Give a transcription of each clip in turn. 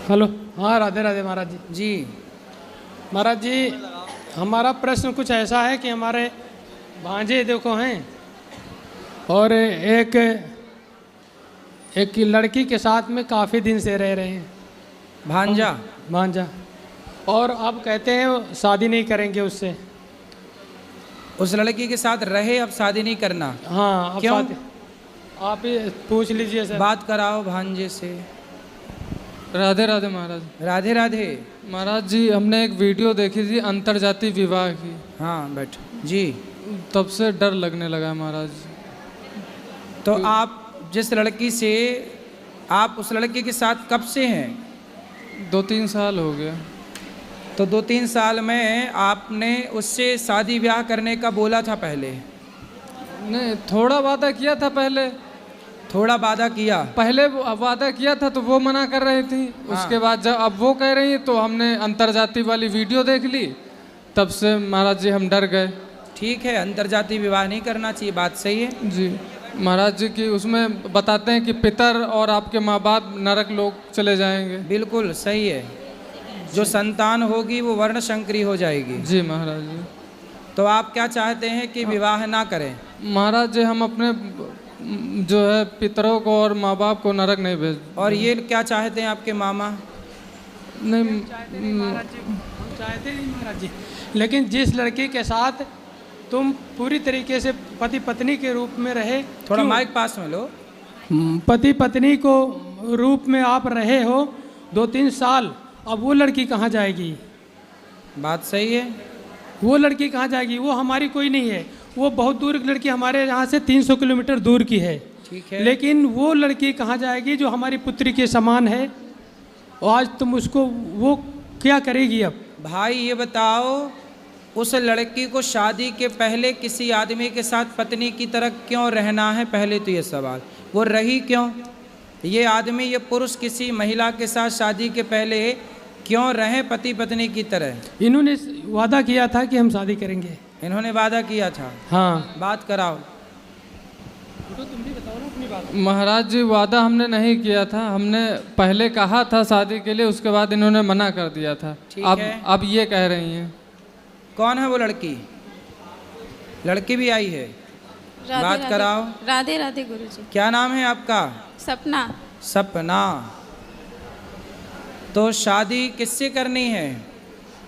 Hello. हाँ, राधे राधे महाराज जी। जी महाराज जी, हमारा प्रश्न कुछ ऐसा है कि हमारे भांजे देखो हैं और एक लड़की के साथ में काफ़ी दिन से रह रहे हैं। भांजा। भांजा। और अब कहते हैं शादी नहीं करेंगे उससे। उस लड़की के साथ रहे, अब शादी नहीं करना। हाँ, अब क्यों? शादी आप ही पूछ लीजिए सर। बात कराओ भांजे से। राधे राधे महाराज। राधे राधे। महाराज जी, हमने एक वीडियो देखी थी अंतरजातीय विवाह की। हाँ बैठो जी। तब से डर लगने लगा है महाराज। तो आप जिस लड़की से, आप उस लड़की के साथ कब से हैं? 2-3 साल हो गया। तो 2-3 साल में आपने उससे शादी ब्याह करने का बोला था पहले? नहीं, थोड़ा वादा किया था पहले। थोड़ा वादा किया? पहले वादा किया था तो वो मना कर रही थी। उसके बाद जब अब वो कह रही है तो हमने अंतरजातीय वाली वीडियो देख ली। तब से महाराज जी हम डर गए। ठीक है, अंतरजातीय विवाह नहीं करना चाहिए, बात सही है जी महाराज जी की उसमें बताते हैं कि पितर और आपके माँ बाप नरक लोग चले जाएंगे। बिल्कुल सही है। जो संतान होगी वो वर्ण शंकरी हो जाएगी। जी महाराज जी। तो आप क्या चाहते हैं कि विवाह ना करें? महाराज जी, हम अपने जो है पितरों को और माँ बाप को नरक नहीं भेज। और ये क्या चाहते हैं आपके मामा? नहीं महाराज जी, हम चाहते नहीं महाराज जी, लेकिन जिस लड़की के साथ तुम पूरी तरीके से पति पत्नी के रूप में रहे। थोड़ा माइक पास में लो। पति पत्नी को रूप में आप रहे हो 2-3 साल, अब वो लड़की कहाँ जाएगी? बात सही है। वो लड़की कहाँ जाएगी? वो हमारी कोई नहीं है, वो बहुत दूर की लड़की, हमारे यहाँ से 300 किलोमीटर दूर की है। ठीक है। लेकिन वो लड़की कहाँ जाएगी जो हमारी पुत्री के समान है? और आज तुम उसको, वो क्या करेगी अब? भाई ये बताओ, उस लड़की को शादी के पहले किसी आदमी के साथ पत्नी की तरह क्यों रहना है? पहले तो ये सवाल, वो रही क्यों? ये आदमी, ये पुरुष किसी महिला के साथ शादी के पहले क्यों रहे पति पत्नी की तरह? इन्होंने वादा किया था कि हम शादी करेंगे। इन्होंने वादा किया था। हाँ, बात कराओ। तो तुम भी बताओ ना अपनी बात। महाराज जी, वादा हमने नहीं किया था। हमने पहले कहा था शादी के लिए, उसके बाद इन्होंने मना कर दिया था। ठीक अब है। अब ये कह रही हैं। कौन है वो लड़की? लड़की भी आई है? बात कराओ। राधे राधे गुरुजी। क्या नाम है आपका? सपना। सपना। तो शादी किससे करनी है?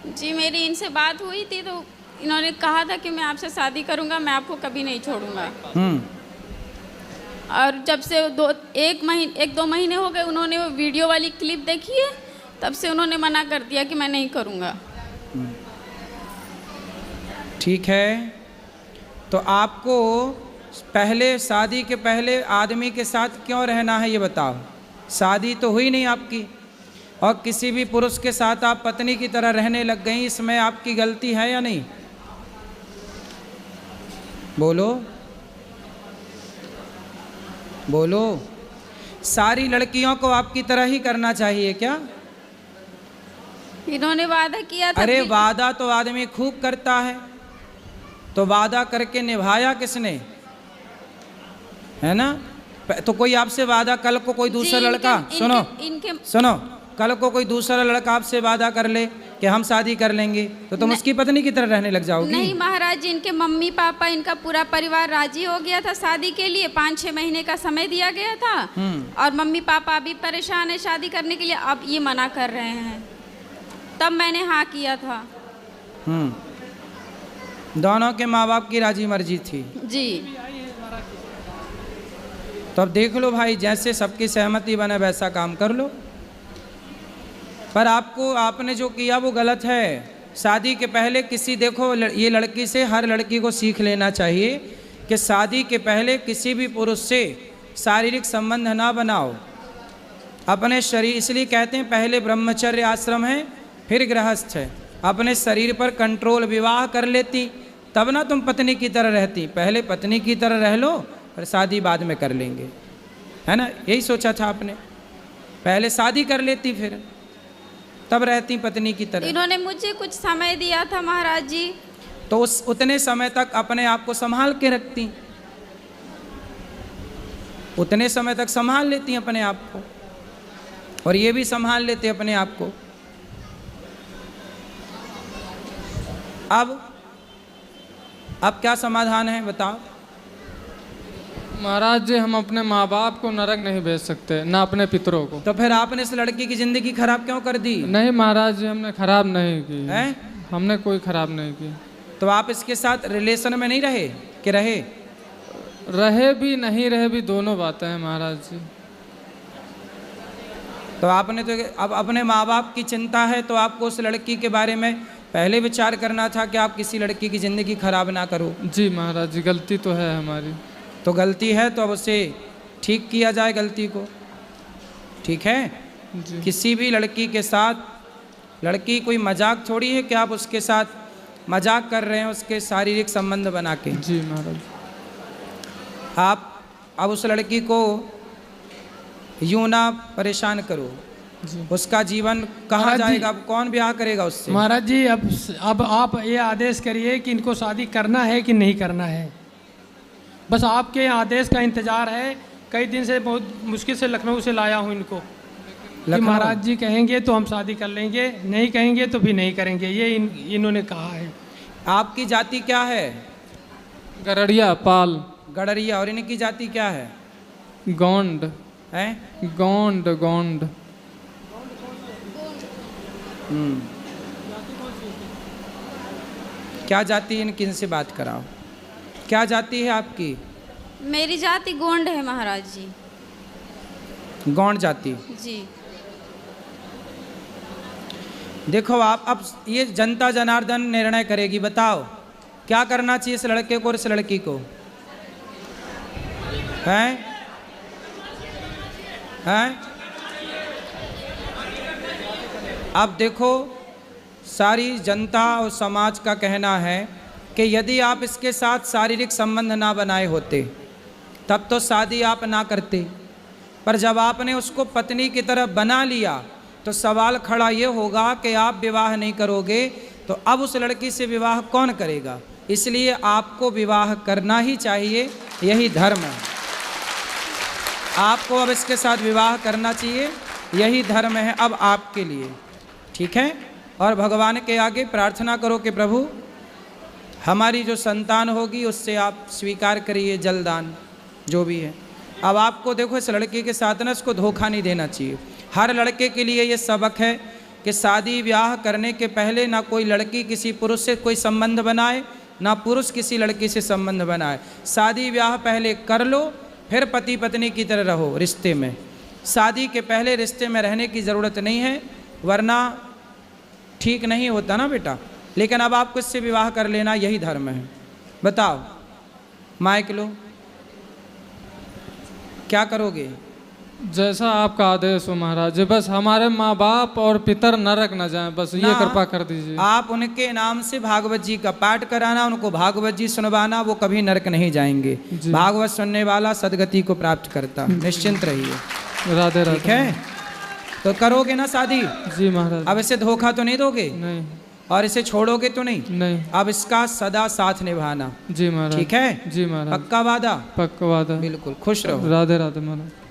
जी, मेरी इनसे बात हुई थी तो इन्होंने कहा था कि मैं आपसे शादी करूंगा, मैं आपको कभी नहीं छोड़ूंगा। और जब से 1-2 महीने हो गए, उन्होंने वो वीडियो वाली क्लिप देखी है, तब से उन्होंने मना कर दिया कि मैं नहीं करूंगा। ठीक है, तो आपको पहले, शादी के पहले आदमी के साथ क्यों रहना है ये बताओ। शादी तो हुई नहीं आपकी, और किसी भी पुरुष के साथ आप पत्नी की तरह रहने लग गई, इसमें आपकी गलती है या नहीं? बोलो बोलो। सारी लड़कियों को आपकी तरह ही करना चाहिए क्या? इन्होंने वादा किया था। अरे वादा तो आदमी खूब करता है, तो वादा करके निभाया किसने? है ना? तो कोई आपसे वादा, कल को कोई दूसरा लड़का, सुनो, कल को कोई दूसरा लड़का आपसे वादा कर ले कि हम शादी कर लेंगे, तो तुम उसकी पत्नी की तरह रहने लग जाओगी? नहीं महाराज जी, इनके मम्मी पापा, इनका पूरा परिवार राजी हो गया था शादी के लिए। 5-6 महीने का समय दिया गया था, और मम्मी पापा अभी परेशान है शादी करने के लिए। अब ये मना कर रहे हैं, तब मैंने हाँ किया था। दोनों के माँ बाप की राजी मर्जी थी जी। तो अब देख लो भाई, जैसे सबकी सहमति बने वैसा काम कर लो। पर आपने जो किया वो गलत है। शादी के पहले किसी, देखो ये लड़की से हर लड़की को सीख लेना चाहिए कि शादी के पहले किसी भी पुरुष से शारीरिक संबंध ना बनाओ अपने शरीर। इसलिए कहते हैं पहले ब्रह्मचर्य आश्रम है, फिर गृहस्थ है। अपने शरीर पर कंट्रोल, विवाह कर लेती तब ना तुम पत्नी की तरह रहती। पहले पत्नी की तरह रह लो, पर शादी बाद में कर लेंगे, है ना? यही सोचा था आपने, पहले शादी कर लेती फिर तब रहती पत्नी की तरह। इन्होंने मुझे कुछ समय दिया था महाराज जी, तो उतने समय तक अपने आप को संभाल के रखती, उतने समय तक संभाल लेती अपने आप को। और ये भी संभाल लेते अपने आप को। अब क्या समाधान है बताओ। महाराज जी हम अपने माँ बाप को नरक नहीं भेज सकते, ना अपने पितरों को। तो फिर आपने इस लड़की की जिंदगी खराब क्यों कर दी? नहीं महाराज जी हमने खराब नहीं की है? हमने कोई खराब नहीं की। तो आप इसके साथ रिलेशन में नहीं रहे कि रहे? रहे भी नहीं रहे भी दोनों बातें हैं महाराज जी। तो आपने तो अब अपने माँ बाप की चिंता है तो आपको उस लड़की के बारे में पहले विचार करना था कि आप किसी लड़की की ज़िंदगी खराब ना करो। जी महाराज जी गलती तो है हमारी। तो गलती है तो अब उसे ठीक किया जाए गलती को, ठीक है? जी किसी भी लड़की के साथ, लड़की कोई मजाक थोड़ी है कि आप उसके साथ मजाक कर रहे हैं उसके शारीरिक संबंध बना के। जी महाराज। आप अब उस लड़की को यूं ना परेशान करो। जी उसका जीवन कहाँ महाराज जी- जाएगा? अब कौन ब्याह करेगा उससे? महाराज जी अब आप ये आदेश करिए कि इनको शादी करना है कि नहीं करना है। बस आपके आदेश का इंतज़ार है। कई दिन से बहुत मुश्किल से लखनऊ से लाया हूँ इनको कि लखनऊ? महाराज जी कहेंगे तो हम शादी कर लेंगे, नहीं कहेंगे तो भी नहीं करेंगे, ये इन्होंने कहा है। आपकी जाति क्या है? गरड़िया पाल गडरिया। और इनकी जाति क्या है? गोंड हैं? गोंड गोंड। क्या जाति? इनकी इनसे बात कराओ। क्या जाति है आपकी? मेरी जाति गोंड है महाराज जी। गौंड जाति। जी देखो आप अब ये जनता जनार्दन निर्णय करेगी। बताओ क्या करना चाहिए इस लड़के को और इस लड़की को? हैं? हैं? अब देखो सारी जनता और समाज का कहना है कि यदि आप इसके साथ शारीरिक संबंध ना बनाए होते तब तो शादी आप ना करते, पर जब आपने उसको पत्नी की तरह बना लिया तो सवाल खड़ा ये होगा कि आप विवाह नहीं करोगे तो अब उस लड़की से विवाह कौन करेगा? इसलिए आपको विवाह करना ही चाहिए, यही धर्म है। आपको अब इसके साथ विवाह करना चाहिए, यही धर्म है अब आपके लिए, ठीक है? और भगवान के आगे प्रार्थना करो कि प्रभु हमारी जो संतान होगी उससे आप स्वीकार करिए जलदान जो भी है। अब आपको देखो इस लड़के के साथ ना इसको धोखा नहीं देना चाहिए। हर लड़के के लिए ये सबक है कि शादी ब्याह करने के पहले ना कोई लड़की किसी पुरुष से कोई संबंध बनाए, ना पुरुष किसी लड़की से संबंध बनाए। शादी ब्याह पहले कर लो, फिर पति पत्नी की तरह रहो रिश्ते में। शादी के पहले रिश्ते में रहने की ज़रूरत नहीं है, वरना ठीक नहीं होता ना बेटा। लेकिन अब आपको इससे विवाह कर लेना यही धर्म है। बताओ माइक लो, क्या करोगे? जैसा आपका आदेश हो महाराज जी। बस हमारे माँ बाप और पितर नरक न जाएं, बस ये ना, कृपा कर दीजिए। आप उनके नाम से भागवत जी का पाठ कराना, उनको भागवत जी सुनवाना, वो कभी नरक नहीं जाएंगे। भागवत सुनने वाला सदगति को प्राप्त करता। निश्चिंत रहिए। राधे राधे। ठीक है, तो करोगे ना शादी? जी महाराज। अब इसे धोखा तो नहीं दोगे नहीं और इसे छोड़ोगे तो नहीं? नहीं। अब इसका सदा साथ निभाना। जी महाराज। ठीक है? जी महाराज। पक्का वादा? पक्का वादा। बिल्कुल। खुश रहो। राधे राधे महाराज।